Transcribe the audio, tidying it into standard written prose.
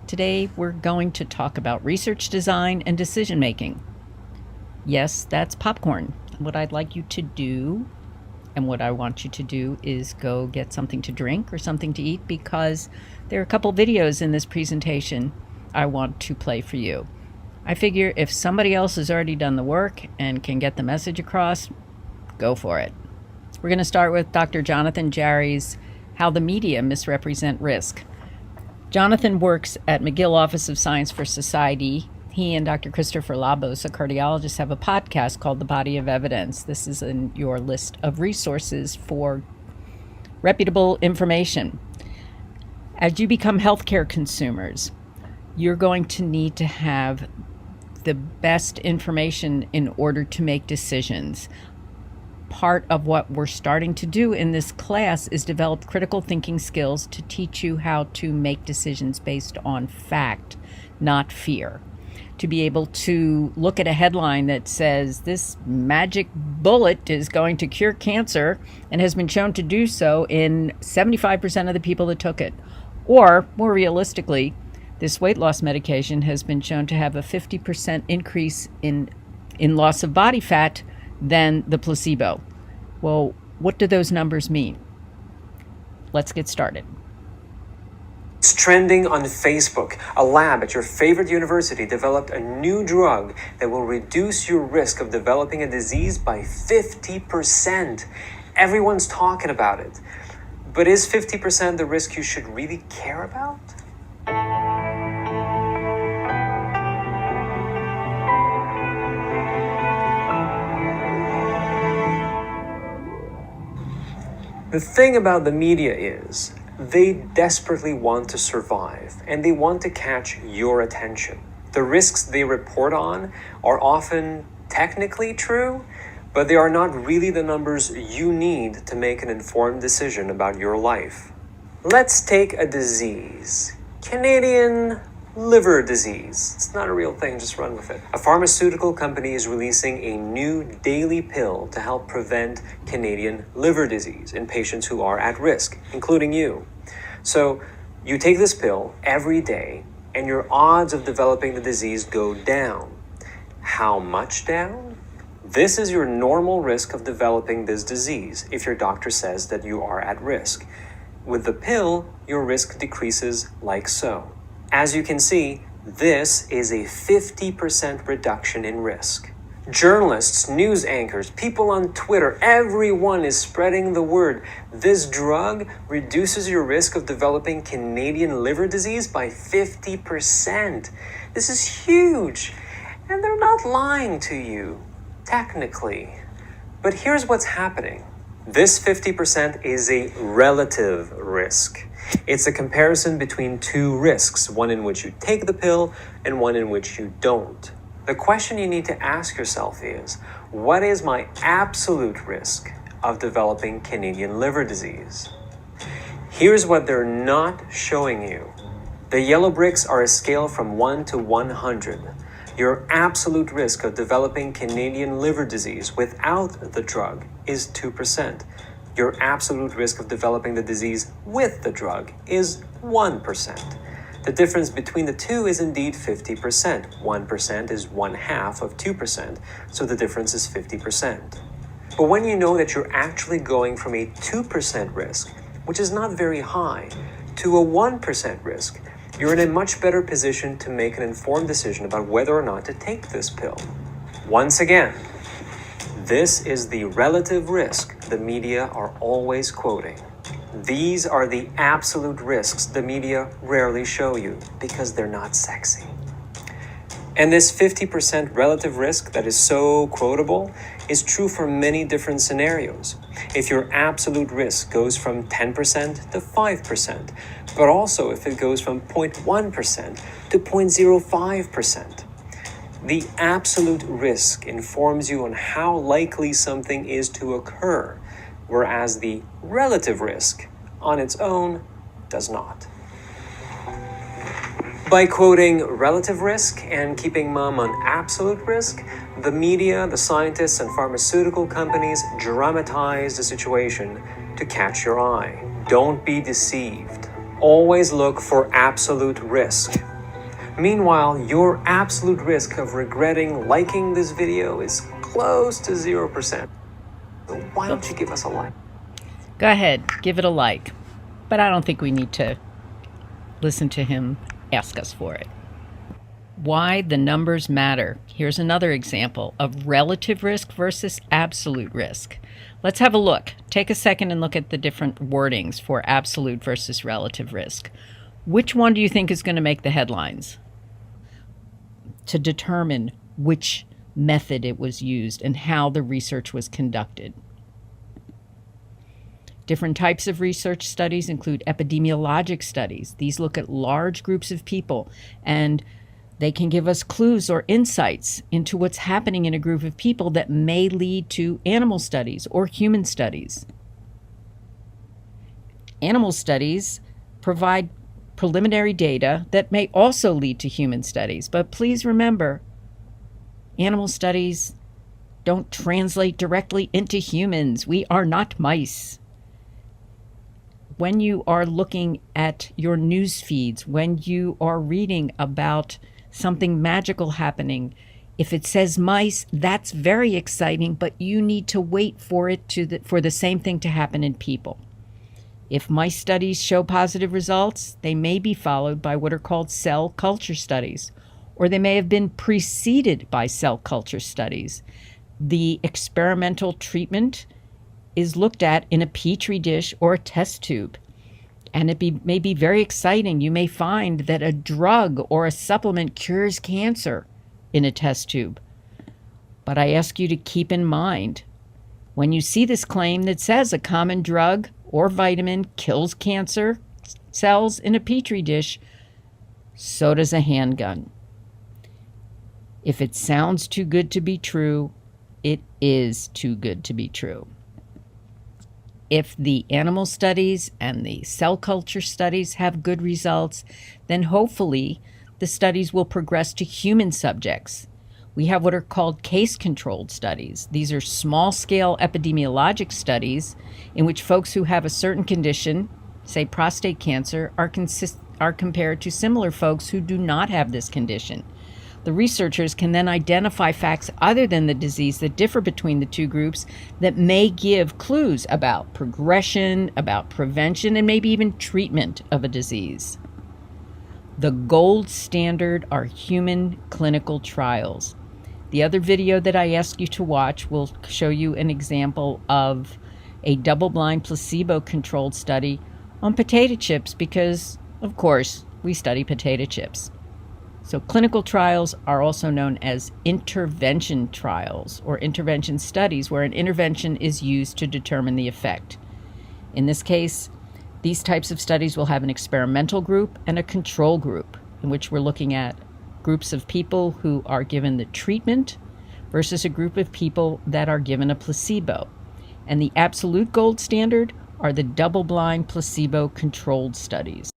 Today, we're going to talk about research design and decision making. Yes, that's popcorn. What I'd like you to do, and what I want you to do, is go get something to drink or something to eat, because there are a couple videos in this presentation I want to play for you. I figure if somebody else has already done the work and can get the message across, go for it. We're going to start with Dr. Jonathan Jarry's How the Media Misrepresent Risk. Jonathan works at McGill Office of Science for Society. He and Dr. Christopher Labos, a cardiologist, have a podcast called The Body of Evidence. This is in your list of resources for reputable information. As you become healthcare consumers, you're going to need to have the best information in order to make decisions. Part of what we're starting to do in this class is develop critical thinking skills to teach you how to make decisions based on fact, not fear. To be able to look at a headline that says this magic bullet is going to cure cancer and has been shown to do so in 75% of the people that took it. Or, more realistically, this weight loss medication has been shown to have a 50% increase in loss of body fat than the placebo. Well, what do those numbers mean? Let's get started. It's trending on Facebook. A lab at your favorite university developed a new drug that will reduce your risk of developing a disease by 50%. Everyone's talking about it. But is 50% the risk you should really care about? The thing about the media is, they desperately want to survive, and they want to catch your attention. The risks they report on are often technically true, but they are not really the numbers you need to make an informed decision about your life. Let's take a disease. Canadian liver disease. It's not a real thing, just run with it. A pharmaceutical company is releasing a new daily pill to help prevent Canadian liver disease in patients who are at risk, including you. So you take this pill every day and your odds of developing the disease go down. How much down? This is your normal risk of developing this disease if your doctor says that you are at risk. With the pill, your risk decreases like so. As you can see, this is a 50% reduction in risk. Journalists, news anchors, people on Twitter, everyone is spreading the word. This drug reduces your risk of developing Canadian liver disease by 50%. This is huge. And they're not lying to you, technically. But here's what's happening. This 50% is a relative risk. It's a comparison between two risks, one in which you take the pill and one in which you don't. The question you need to ask yourself is, what is my absolute risk of developing Canadian liver disease? Here's what they're not showing you. The yellow bricks are a scale from 1 to 100. Your absolute risk of developing Canadian liver disease without the drug is 2%. Your absolute risk of developing the disease with the drug is 1%. The difference between the two is indeed 50%. 1% is 1/2 of 2%, so the difference is 50%. But when you know that you're actually going from a 2% risk, which is not very high, to a 1% risk, you're in a much better position to make an informed decision about whether or not to take this pill. Once again, this is the relative risk the media are always quoting. These are the absolute risks the media rarely show you because they're not sexy. And this 50% relative risk that is so quotable is true for many different scenarios. If your absolute risk goes from 10% to 5%, but also if it goes from 0.1% to 0.05%. The absolute risk informs you on how likely something is to occur, whereas the relative risk on its own does not. By quoting relative risk and keeping mum on absolute risk, the media, the scientists, and pharmaceutical companies dramatize the situation to catch your eye. Don't be deceived. Always look for absolute risk. Meanwhile, your absolute risk of regretting liking this video is close to 0%. So why don't you give us a like? Go ahead, give it a like. But I don't think we need to listen to him ask us for it. Why the numbers matter. Here's another example of relative risk versus absolute risk. Let's have a look. Take a second and look at the different wordings for absolute versus relative risk. Which one do you think is going to make the headlines? To determine which method it was used and how the research was conducted. Different types of research studies include epidemiologic studies. These look at large groups of people, and they can give us clues or insights into what's happening in a group of people that may lead to animal studies or human studies. Animal studies provide preliminary data that may also lead to human studies. But please remember, animal studies don't translate directly into humans. We are not mice. When you are looking at your news feeds, when you are reading about something magical happening, if it says mice, that's very exciting, but you need to wait for it for the same thing to happen in people. If mice studies show positive results, they may be followed by what are called cell culture studies, or they may have been preceded by cell culture studies. The experimental treatment is looked at in a petri dish or a test tube, and it may be very exciting. You may find that a drug or a supplement cures cancer in a test tube. But I ask you to keep in mind, when you see this claim that says a common drug or vitamin kills cancer cells in a petri dish, so does a handgun. If it sounds too good to be true, it is too good to be true. If the animal studies and the cell culture studies have good results, then hopefully the studies will progress to human subjects. We have what are called case-controlled studies. These are small-scale epidemiologic studies in which folks who have a certain condition, say prostate cancer, are compared to similar folks who do not have this condition. The researchers can then identify facts other than the disease that differ between the two groups that may give clues about progression, about prevention, and maybe even treatment of a disease. The gold standard are human clinical trials. The other video that I ask you to watch will show you an example of a double-blind placebo-controlled study on potato chips because, of course, we study potato chips. So clinical trials are also known as intervention trials or intervention studies where an intervention is used to determine the effect. In this case, these types of studies will have an experimental group and a control group in which we're looking at groups of people who are given the treatment versus a group of people that are given a placebo. And the absolute gold standard are the double-blind placebo-controlled studies.